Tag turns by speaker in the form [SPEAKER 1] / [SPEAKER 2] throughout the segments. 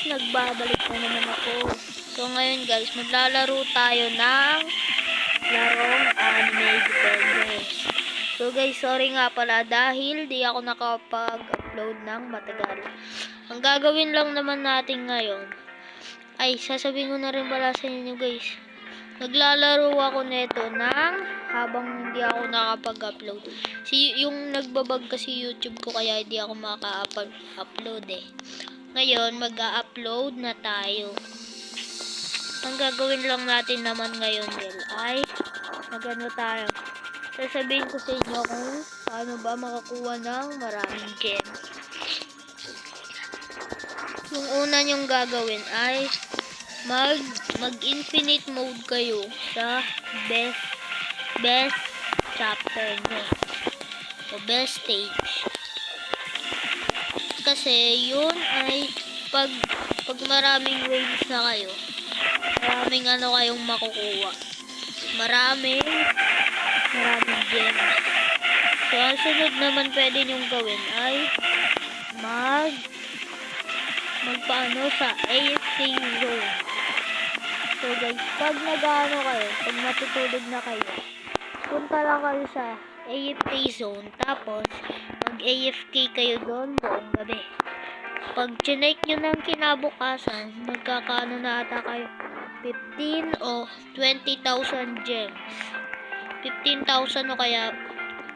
[SPEAKER 1] nagbabalik na naman ako. So ngayon guys, maglalaro tayo ng larong Anime Depende. So guys, sorry nga pala dahil di ako nakapag-upload ng matagal. Ang gagawin lang naman natin ngayon, ay sasabihin ko na rin pala sa inyo guys. Naglalaro ako nito ng habang hindi ako nakapag-upload. Yung nagbabag kasi YouTube ko kaya hindi ako maka-upload eh. Ngayon, mag-a-upload na tayo. Ang gagawin lang natin naman ngayon ay magano tayo. Sasabihin ko sa inyo kung paano ba makakuha ng maraming gems. Yung una nyong gagawin ay mag-infinite mode kayo sa best chapter nyo o best stage. Kasi yun ay pag maraming waves na kayo, maraming ano kayong makukuha, maraming gems. So ang sunod naman pwede nyong gawin ay magpaano sa AFK zone. So guys, pag nag-ano kayo, pag matutulog na kayo, punta lang kayo sa AFK zone, tapos mag-AFK kayo doon buong gabi. Pag chinek nyo ng kinabukasan, magkakaano na ata kayo 15 o 20,000 gems. 15,000 o kaya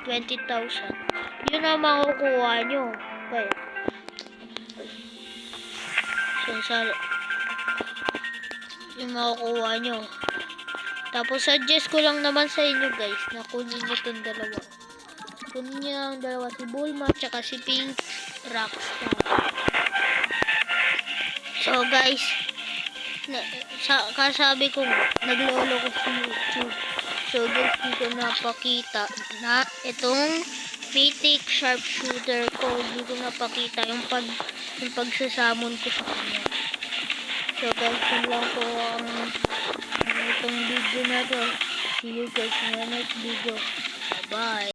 [SPEAKER 1] 20,000. Yun ang makukuha nyo. Kaya yung makukuha nyo. Tapos suggest ko lang naman sa inyo guys na kunin nyo itong dalawa. Kunin nyo ang dalawa, si Bulma tsaka si Pink Rockstar. So guys, kasabi ko naglolo ko sa YouTube. So guys, hindi ko napakita na itong mythic sharpshooter ko. Hindi ko napakita yung pagsasamon ko sa kanya. So guys, yun lang po ang itong video na to. See you guys in the next video. Bye bye.